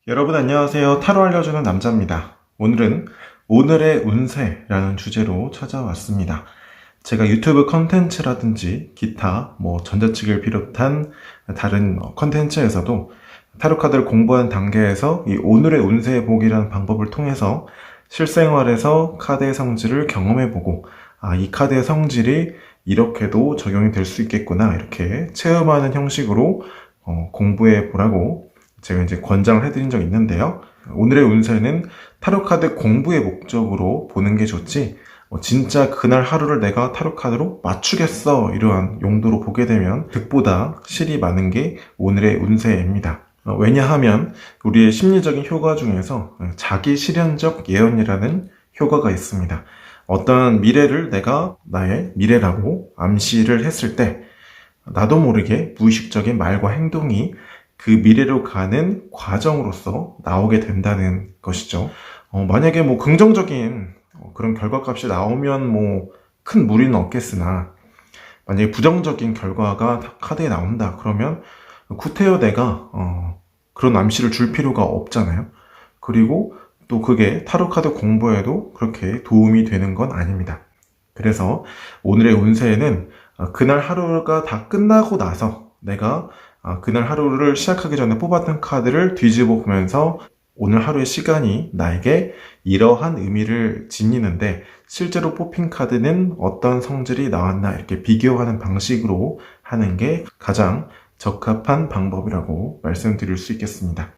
여러분 안녕하세요. 타로 알려주는 남자입니다. 오늘은 오늘의 운세라는 주제로 찾아왔습니다. 제가 유튜브 컨텐츠라든지 기타 전자책을 비롯한 다른 컨텐츠에서도 타로 카드를 공부한 단계에서 이 오늘의 운세 보기라는 방법을 통해서 실생활에서 카드의 성질을 경험해보고 이 카드의 성질이 이렇게도 적용이 될 수 있겠구나 이렇게 체험하는 형식으로 공부해 보라고 제가 이제 권장을 해드린 적이 있는데요. 오늘의 운세는 타로카드 공부의 목적으로 보는 게 좋지 진짜 그날 하루를 내가 타로카드로 맞추겠어 이러한 용도로 보게 되면 득보다 실이 많은 게 오늘의 운세입니다. 왜냐하면 우리의 심리적인 효과 중에서 자기 실현적 예언이라는 효과가 있습니다. 어떠한 미래를 내가 나의 미래라고 암시를 했을 때 나도 모르게 무의식적인 말과 행동이 그 미래로 가는 과정으로서 나오게 된다는 것이죠. 만약에 긍정적인 그런 결과값이 나오면 큰 무리는 없겠으나 만약에 부정적인 결과가 카드에 나온다 그러면 구태여 내가 그런 암시를 줄 필요가 없잖아요. 그리고 또 그게 타로 카드 공부에도 그렇게 도움이 되는 건 아닙니다. 그래서 오늘의 운세에는 그날 하루가 다 끝나고 나서 내가 그날 하루를 시작하기 전에 뽑았던 카드를 뒤집어 보면서 오늘 하루의 시간이 나에게 이러한 의미를 지니는데 실제로 뽑힌 카드는 어떤 성질이 나왔나 이렇게 비교하는 방식으로 하는 게 가장 적합한 방법이라고 말씀드릴 수 있겠습니다.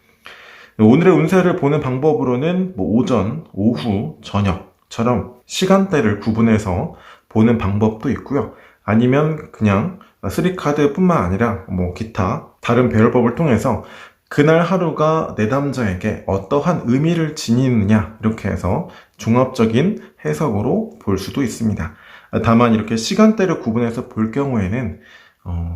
오늘의 운세를 보는 방법으로는 오전, 오후, 저녁처럼 시간대를 구분해서 보는 방법도 있고요. 아니면 그냥 3카드 뿐만 아니라 기타 다른 배열법을 통해서 그날 하루가 내담자에게 어떠한 의미를 지니느냐 이렇게 해서 종합적인 해석으로 볼 수도 있습니다. 다만 이렇게 시간대를 구분해서 볼 경우에는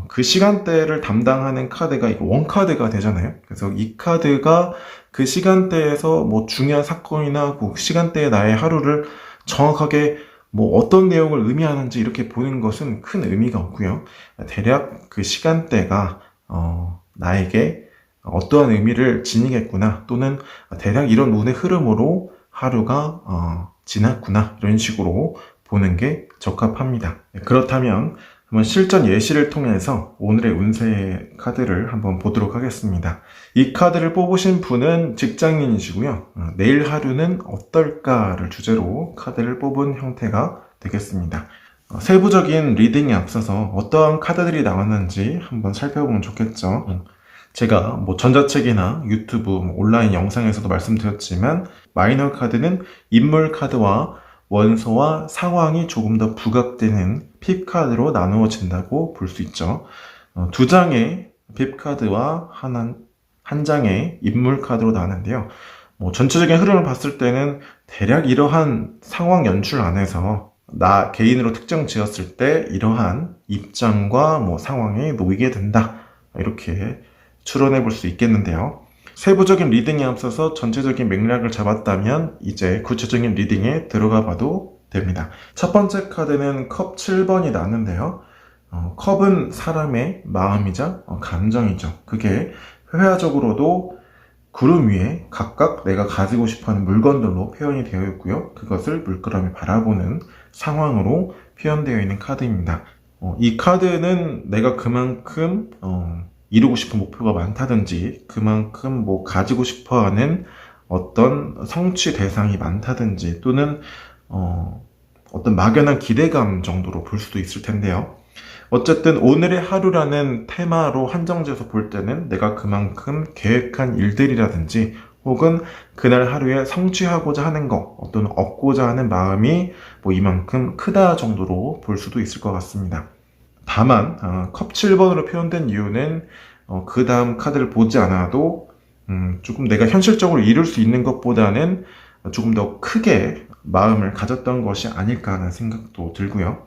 그 시간대를 담당하는 카드가 원카드가 되잖아요. 그래서 이 카드가 그 시간대에서 중요한 사건이나 그 시간대의 나의 하루를 정확하게 어떤 내용을 의미하는지 이렇게 보는 것은 큰 의미가 없고요. 대략 그 시간대가 나에게 어떠한 의미를 지니겠구나 또는 대략 이런 운의 흐름으로 하루가 지났구나 이런 식으로 보는 게 적합합니다. 그렇다면 한번 실전 예시를 통해서 오늘의 운세 카드를 한번 보도록 하겠습니다. 이 카드를 뽑으신 분은 직장인이시고요. 내일 하루는 어떨까를 주제로 카드를 뽑은 형태가 되겠습니다. 세부적인 리딩에 앞서서 어떠한 카드들이 나왔는지 한번 살펴보면 좋겠죠. 제가 전자책이나 유튜브 온라인 영상에서도 말씀드렸지만 마이너 카드는 인물 카드와 원소와 상황이 조금 더 부각되는 핍카드로 나누어진다고 볼 수 있죠. 두 장의 핍카드와 한 장의 인물 카드로 나누는데요. 전체적인 흐름을 봤을 때는 대략 이러한 상황 연출 안에서 나 개인으로 특정 지었을 때 이러한 입장과 상황에 놓이게 된다. 이렇게 추론해 볼 수 있겠는데요. 세부적인 리딩에 앞서서 전체적인 맥락을 잡았다면 이제 구체적인 리딩에 들어가 봐도 됩니다. 첫 번째 카드는 컵 7번이 나왔는데요. 컵은 사람의 마음이자 감정이죠. 그게 회화적으로도 구름 위에 각각 내가 가지고 싶어하는 물건들로 표현이 되어 있고요. 그것을 물끄러미 바라보는 상황으로 표현되어 있는 카드입니다. 이 카드는 내가 그만큼 이루고 싶은 목표가 많다든지 그만큼 가지고 싶어하는 어떤 성취 대상이 많다든지 또는 어떤 막연한 기대감 정도로 볼 수도 있을 텐데요. 어쨌든 오늘의 하루라는 테마로 한정지어서 볼 때는 내가 그만큼 계획한 일들이라든지 혹은 그날 하루에 성취하고자 하는 것, 어떤 얻고자 하는 마음이 이만큼 크다 정도로 볼 수도 있을 것 같습니다. 다만 컵 7번으로 표현된 이유는 그 다음 카드를 보지 않아도 조금 내가 현실적으로 이룰 수 있는 것보다는 조금 더 크게 마음을 가졌던 것이 아닐까 하는 생각도 들고요.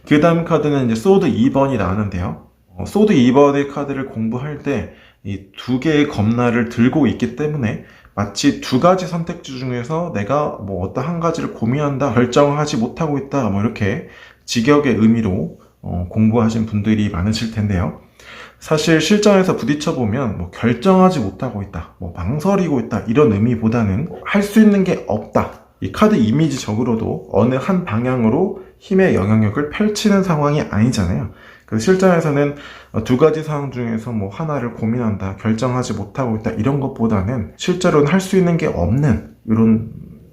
그 다음 카드는 이제 소드 2번이 나왔는데요. 소드 2번의 카드를 공부할 때 이 두 개의 검날을 들고 있기 때문에 마치 두 가지 선택지 중에서 내가 어떤 한 가지를 고민한다, 결정하지 못하고 있다, 이렇게 직역의 의미로 공부하신 분들이 많으실 텐데요. 사실 실전에서 부딪혀보면 뭐 결정하지 못하고 있다, 뭐 망설이고 있다 이런 의미보다는 할 수 있는 게 없다. 이 카드 이미지적으로도 어느 한 방향으로 힘의 영향력을 펼치는 상황이 아니잖아요. 그래서 실전에서는 두 가지 상황 중에서 뭐 하나를 고민한다, 결정하지 못하고 있다 이런 것보다는 실제로는 할 수 있는 게 없는 이런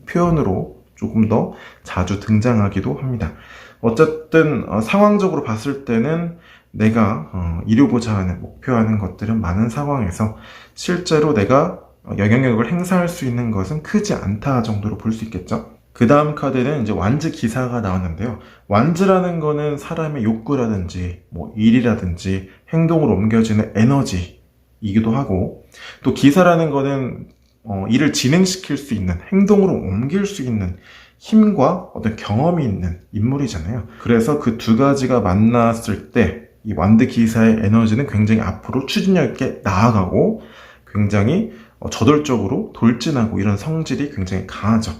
표현으로 조금 더 자주 등장하기도 합니다. 어쨌든 상황적으로 봤을 때는 내가 이루고자 하는, 목표하는 것들은 많은 상황에서 실제로 내가 영향력을 행사할 수 있는 것은 크지 않다 정도로 볼 수 있겠죠. 그 다음 카드는 이제 완즈 기사가 나왔는데요. 완즈라는 거는 사람의 욕구라든지 뭐 일이라든지 행동으로 옮겨지는 에너지이기도 하고, 또 기사라는 거는 일을 진행시킬 수 있는, 행동으로 옮길 수 있는 힘과 어떤 경험이 있는 인물이잖아요. 그래서 그 두 가지가 만났을 때 이 완드 기사의 에너지는 굉장히 앞으로 추진력 있게 나아가고 굉장히 저돌적으로 돌진하고 이런 성질이 굉장히 강하죠.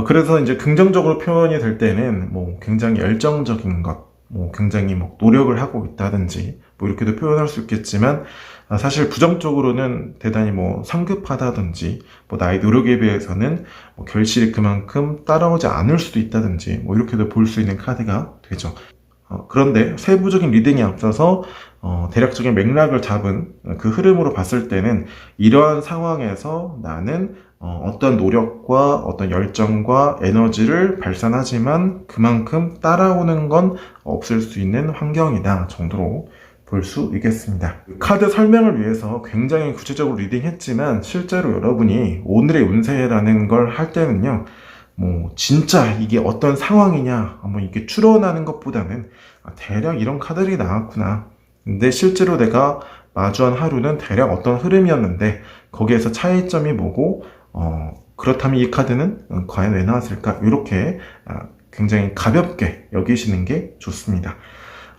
그래서 이제 긍정적으로 표현이 될 때는 뭐 굉장히 열정적인 것, 뭐 굉장히 뭐 노력을 하고 있다든지 뭐 이렇게도 표현할 수 있겠지만, 사실 부정적으로는 대단히 뭐 성급하다든지 뭐 나의 노력에 비해서는 뭐 결실이 그만큼 따라오지 않을 수도 있다든지 뭐 이렇게도 볼 수 있는 카드가 되죠. 그런데 세부적인 리딩에 앞서서 대략적인 맥락을 잡은 그 흐름으로 봤을 때는 이러한 상황에서 나는 어떤 노력과 어떤 열정과 에너지를 발산하지만 그만큼 따라오는 건 없을 수 있는 환경이다 정도로 볼 수 있겠습니다. 카드 설명을 위해서 굉장히 구체적으로 리딩했지만 실제로 여러분이 오늘의 운세라는 걸 할 때는요, 뭐 진짜 이게 어떤 상황이냐 한번 이게 추론하는 것보다는 대략 이런 카드들이 나왔구나, 근데 실제로 내가 마주한 하루는 대략 어떤 흐름이었는데 거기에서 차이점이 뭐고 그렇다면 이 카드는 과연 왜 나왔을까, 이렇게 굉장히 가볍게 여기시는 게 좋습니다.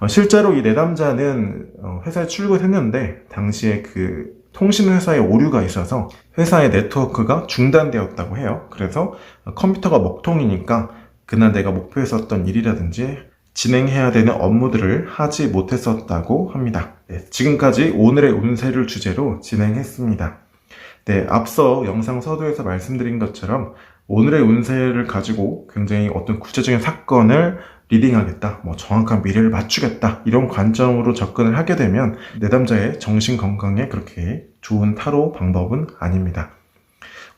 실제로 이 내담자는 회사에 출근했는데 당시에 그 통신회사에 오류가 있어서 회사의 네트워크가 중단되었다고 해요. 그래서 컴퓨터가 먹통이니까 그날 내가 목표했었던 일이라든지 진행해야 되는 업무들을 하지 못했었다고 합니다. 네, 지금까지 오늘의 운세를 주제로 진행했습니다. 네, 앞서 영상 서두에서 말씀드린 것처럼 오늘의 운세를 가지고 굉장히 어떤 구체적인 사건을 리딩하겠다, 뭐 정확한 미래를 맞추겠다 이런 관점으로 접근을 하게 되면 내담자의 정신 건강에 그렇게 좋은 타로 방법은 아닙니다.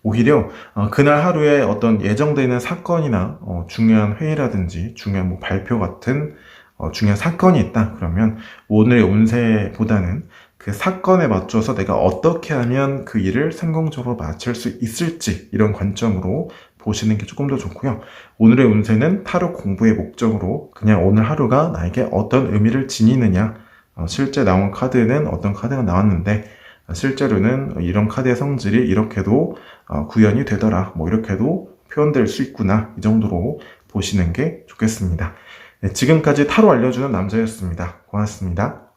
오히려 그날 하루에 어떤 예정되어 있는 사건이나 중요한 회의라든지 중요한 뭐 발표 같은 중요한 사건이 있다 그러면 오늘의 운세보다는 그 사건에 맞춰서 내가 어떻게 하면 그 일을 성공적으로 마칠 수 있을지 이런 관점으로 보시는 게 조금 더 좋고요. 오늘의 운세는 타로 공부의 목적으로 그냥 오늘 하루가 나에게 어떤 의미를 지니느냐, 실제 나온 카드는 어떤 카드가 나왔는데 실제로는 이런 카드의 성질이 이렇게도 구현이 되더라, 뭐 이렇게도 표현될 수 있구나, 이 정도로 보시는 게 좋겠습니다. 네, 지금까지 타로 알려주는 남자였습니다. 고맙습니다.